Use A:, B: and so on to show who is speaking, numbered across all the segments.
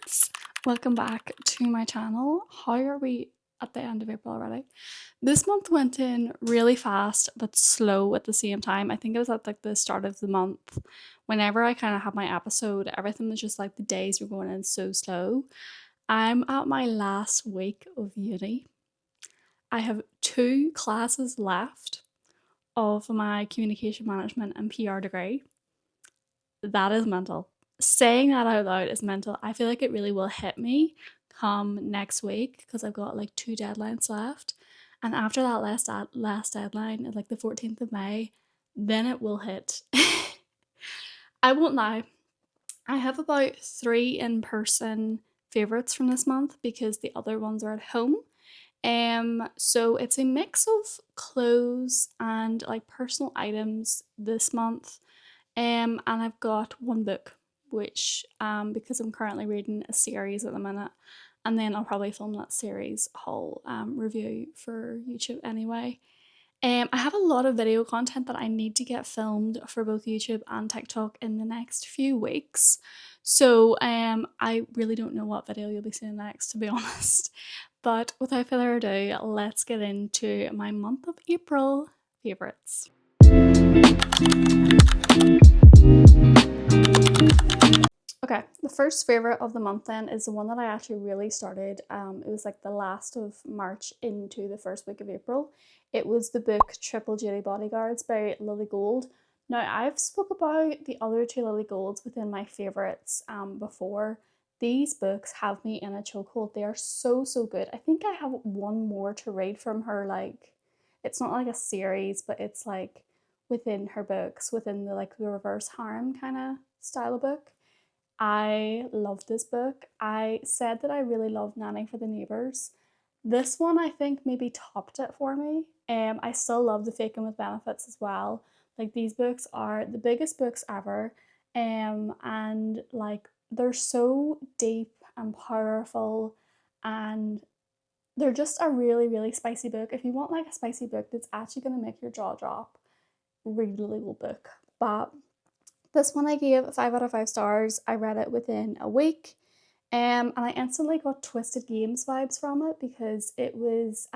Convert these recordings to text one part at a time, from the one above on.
A: favorites, welcome back to my channel. How are we at the end of April already? This month went in really fast but slow at the same time. I think it was at like the start of the month. Whenever I kind of had my episode, everything was just like the days were going in so slow. I'm at my last week of uni. I have 2 classes left of my communication management and PR degree. That is mental. Saying that out loud is mental. I feel like it really will hit me come next week because I've got like 2 deadlines left. And after that last deadline, like the 14th of May, then it will hit. I won't lie. I have about 3 in-person favorites from this month because the other ones are at home. So it's a mix of clothes and like personal items this month. And I've got one book, which because I'm currently reading a series at the minute, and then I'll probably film that series whole review for YouTube anyway. I have a lot of video content that I need to get filmed for both YouTube and TikTok in the next few weeks. So I really don't know what video you'll be seeing next, to be honest. But without further ado, let's get into my month of April favorites. Okay, the first favorite of the month then is the one that I actually really started. It was like the last of March into the first week of April. It was the book Triple Duty Bodyguards by Lily Gold. Now, I've spoke about the other 2 Lily Golds within my favorites before. These books have me in a chokehold. They are so, so good. I think I have one more to read from her. Like, it's not like a series, but it's like within her books, within the like the reverse harem kind of style of book. I love this book. I said that I really love Nanny for the Neighbours. This one I think maybe topped it for me. I still love The Faking with Benefits as well. Like these books are the biggest books ever. And like they're so deep and powerful, and they're just a really, really spicy book. If you want like a spicy book that's actually gonna make your jaw drop, read the legal book. But this one I gave 5 out of 5 stars. I read it within a week. And I instantly got Twisted Games vibes from it because it was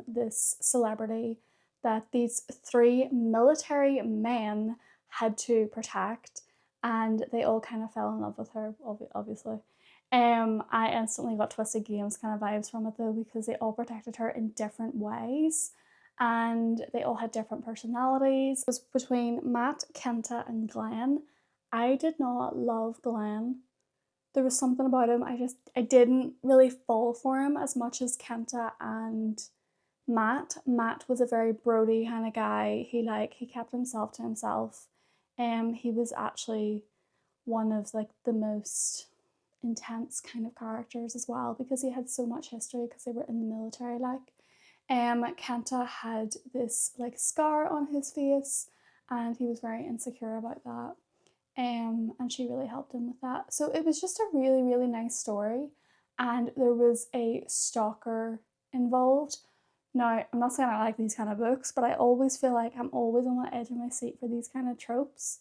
A: this celebrity that these 3 military men had to protect, and they all kind of fell in love with her, obviously. I instantly got Twisted Games kind of vibes from it though because they all protected her in different ways and they all had different personalities. It was between Matt, Kenta, and Glenn. I did not love Glenn. There was something about him, I didn't really fall for him as much as Kenta and Matt. Matt was a very broody kind of guy. He kept himself to himself. He was actually one of like the most intense kind of characters as well because he had so much history because they were in the military like. Kenta had this like scar on his face and he was very insecure about that. And she really helped him with that. So it was just a really, really nice story. And there was a stalker involved. Now, I'm not saying I like these kind of books, but I always feel like I'm always on the edge of my seat for these kind of tropes.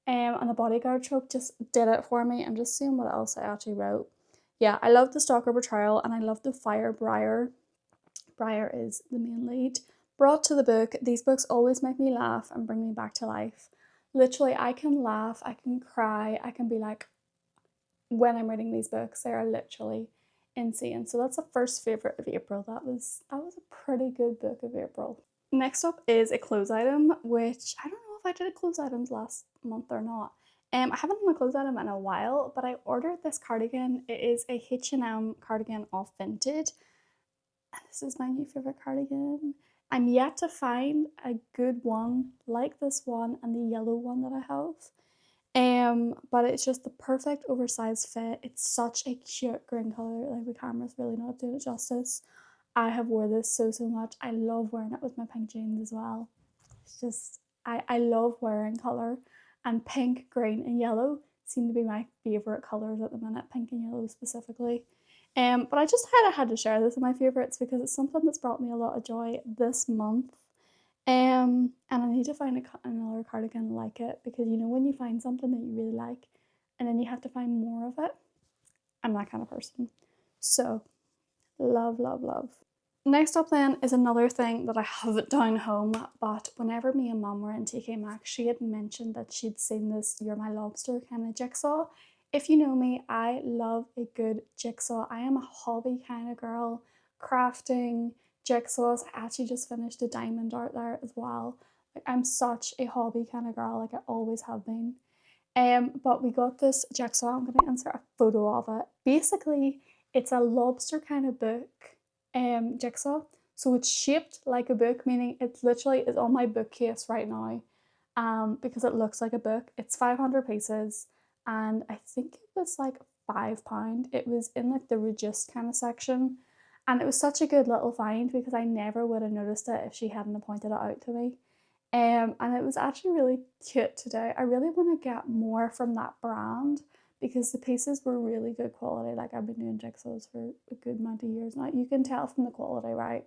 A: And the bodyguard trope just did it for me. I'm just seeing what else I actually wrote. Yeah, I love the stalker betrayal and I love the fire Briar. Briar is the main lead. Brought to the book, these books always make me laugh and bring me back to life. Literally, I can laugh, I can cry, I can be like, when I'm reading these books, they are literally insane. So that's the first favorite of April. That was a pretty good book of April. Next up is a clothes item, which I don't know if I did a clothes items last month or not. I haven't done a clothes item in a while, but I ordered this cardigan. It is a H&M cardigan off Vinted. And this is my new favorite cardigan. I'm yet to find a good one like this one and the yellow one that I have. But it's just the perfect oversized fit. It's such a cute green color. Like the camera's really not doing it justice. I have wore this so much. I love wearing it with my pink jeans as well. It's just I love wearing color, and pink, green, and yellow seem to be my favorite colors at the minute. Pink and yellow specifically. But I just had to share this with my favorites because it's something that's brought me a lot of joy this month. And I need to find another cardigan like it because you know when you find something that you really like and then you have to find more of it. I'm that kind of person. So love, love, love. Next up then is another thing that I have down home, but whenever me and mum were in TK Maxx, she had mentioned that she'd seen this You're My Lobster kind of jigsaw. If you know me, I love a good jigsaw. I am a hobby kind of girl, crafting jigsaws. I actually just finished a diamond art there as well. Like, I'm such a hobby kind of girl, like I always have been. But we got this jigsaw. I'm going to insert a photo of it. Basically, it's a lobster kind of book jigsaw. So it's shaped like a book, meaning it literally is on my bookcase right now because it looks like a book. It's 500 pieces and I think it was like £5. It was in like the reduced kind of section. And it was such a good little find because I never would have noticed it if she hadn't pointed it out to me. And it was actually really cute today. I really want to get more from that brand because the pieces were really good quality. Like I've been doing jigsaws for a good amount of years now. You can tell from the quality, right?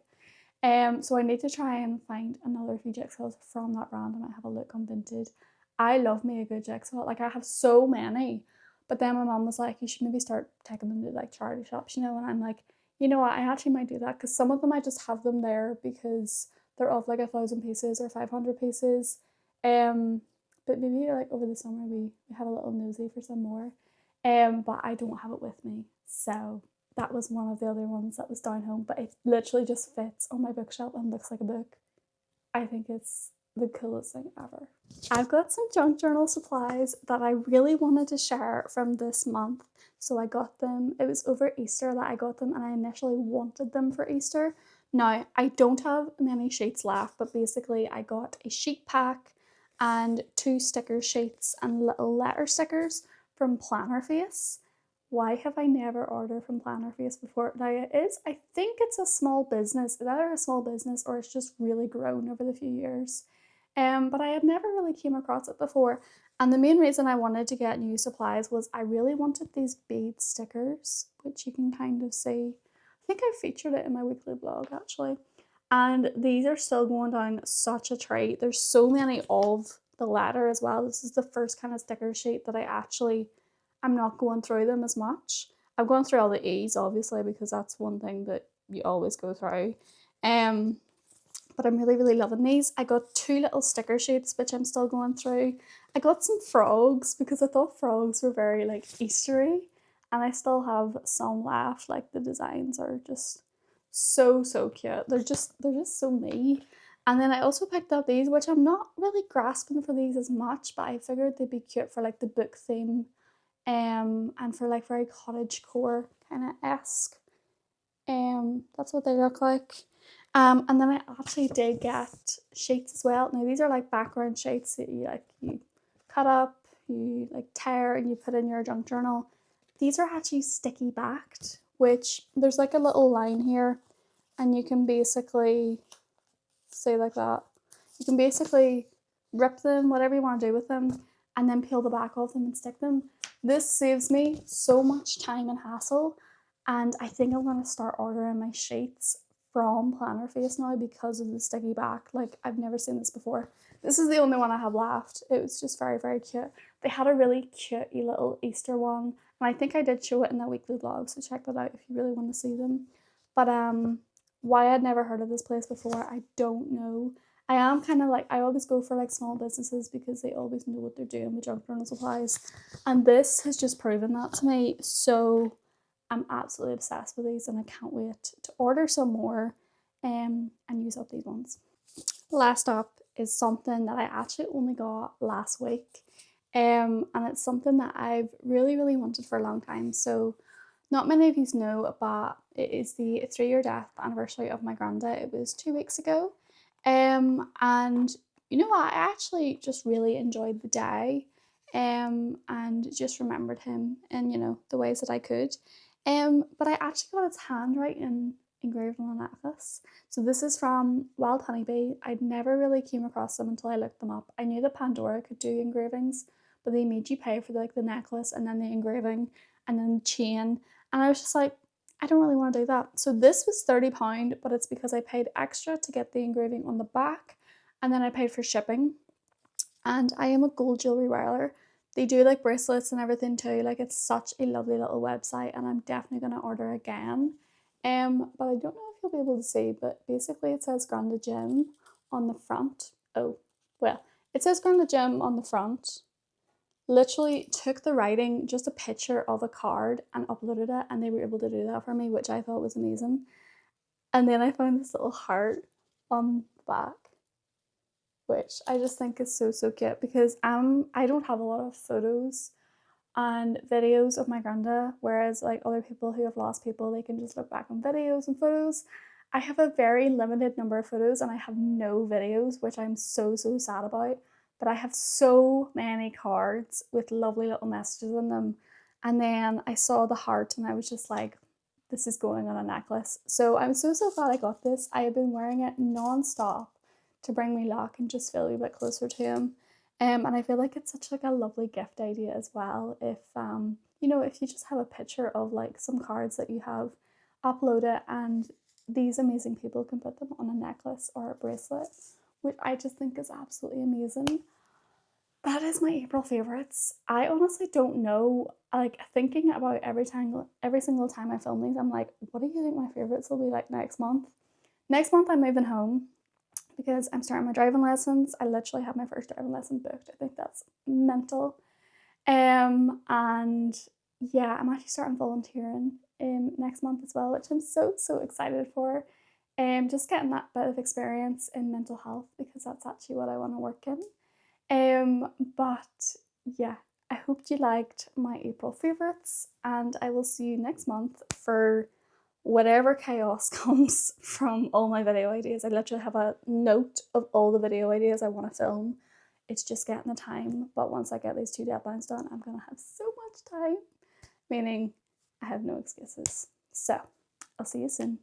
A: So I need to try and find another few jigsaws from that brand. I might have a look on Vinted. I love me a good jigsaw. Like I have so many. But then my mom was like, you should maybe start taking them to like charity shops, you know? And I'm like, you know what? I actually might do that because some of them I just have them there because they're of like 1,000 pieces or 500 pieces. But maybe like over the summer we have a little nosy for some more. But I don't have it with me. So that was one of the other ones that was down home, but it literally just fits on my bookshelf and looks like a book. I think it's the coolest thing ever. I've got some junk journal supplies that I really wanted to share from this month. So I got them, it was over Easter that I got them, and I initially wanted them for Easter. Now, I don't have many sheets left, but basically I got a sheet pack and 2 sticker sheets and little letter stickers from Planner Face. Why have I never ordered from Planner Face before? Now it is, I think it's a small business. It's either a small business or it's just really grown over the few years. But I had never really came across it before. And the main reason I wanted to get new supplies was I really wanted these bead stickers, which you can kind of see. I think I featured it in my weekly blog actually. And these are still going down such a treat. There's so many of the letter as well. This is the first kind of sticker sheet that I'm not going through them as much. I've gone through all the E's obviously because that's one thing that you always go through. But I'm really, really loving these. I got 2 little sticker sheets which I'm still going through. I got some frogs because I thought frogs were very like Eastery, and I still have some left. Like the designs are just so cute. They're just so me. And then I also picked up these, which I'm not really grasping for these as much, but I figured they'd be cute for like the book theme. And for like very cottagecore kind of esque. That's what they look like. And then I actually did get sheets as well. Now these are like background sheets that you cut up, you like tear, and you put in your junk journal. These are actually sticky backed, which there's like a little line here, and you can basically say like that. You can basically rip them, whatever you want to do with them, and then peel the back off them and stick them. This saves me so much time and hassle, and I think I'm going to start ordering my sheets from Planner Face now because of the sticky back. Like, I've never seen this before. This is the only one I have left. It was just very, very cute. They had a really cute little Easter one, and I think I did show it in the weekly vlog, so check that out if you really want to see them. But why I'd never heard of this place before, I don't know. I am kind of like, I always go for like small businesses because they always know what they're doing with junk journal supplies, and this has just proven that to me. So I'm absolutely obsessed with these, and I can't wait to order some more and use up these ones. Last up is something that I actually only got last week, and it's something that I've really, really wanted for a long time. So not many of you know, but it is the 3-year death anniversary of my granddad. It was 2 weeks ago. And you know what? I actually just really enjoyed the day and just remembered him in, you know, the ways that I could. But I actually got his handwriting engraved on a necklace. So this is from Wild Honeybee. I'd never really came across them until I looked them up. I knew that Pandora could do engravings, but they made you pay for like the necklace and then the engraving and then the chain. And I was just like, I don't really want to do that. So this was £30, but it's because I paid extra to get the engraving on the back, and then I paid for shipping. And I am a gold jewellery wearer. They do like bracelets and everything too. Like it's such a lovely little website, and I'm definitely gonna order again. But I don't know if you'll be able to see, but basically it says Granda Gym on the front. Oh, well, it says Granda Gym on the front. Literally took the writing, just a picture of a card, and uploaded it, and they were able to do that for me, which I thought was amazing. And then I found this little heart on the back, which I just think is so, so cute, because I don't have a lot of photos and videos of my granda, whereas like other people who have lost people, they can just look back on videos and photos. I have a very limited number of photos and I have no videos, which I'm so, so sad about. But I have so many cards with lovely little messages in them. And then I saw the heart and I was just like, this is going on a necklace. So I'm so, so glad I got this. I have been wearing it non-stop to bring me luck and just feel a bit closer to him. And I feel like it's such like a lovely gift idea as well. If you know, if you just have a picture of like some cards that you have, upload it, and these amazing people can put them on a necklace or a bracelet, which I just think is absolutely amazing. That is my April favorites. I honestly don't know. Like thinking about every single time I film these, I'm like, what do you think my favorites will be like next month? Next month I'm moving home because I'm starting my driving lessons. I literally have my first driving lesson booked. I think that's mental. And yeah, I'm actually starting volunteering next month as well, which I'm so, so excited for. Just getting that bit of experience in mental health, because that's actually what I want to work in. But yeah, I hope you liked my April favorites, and I will see you next month for whatever chaos comes from all my video ideas. I literally have a note of all the video ideas I want to film. It's just getting the time, but once I get these 2 deadlines done, I'm gonna have so much time, meaning I have no excuses. So I'll see you soon.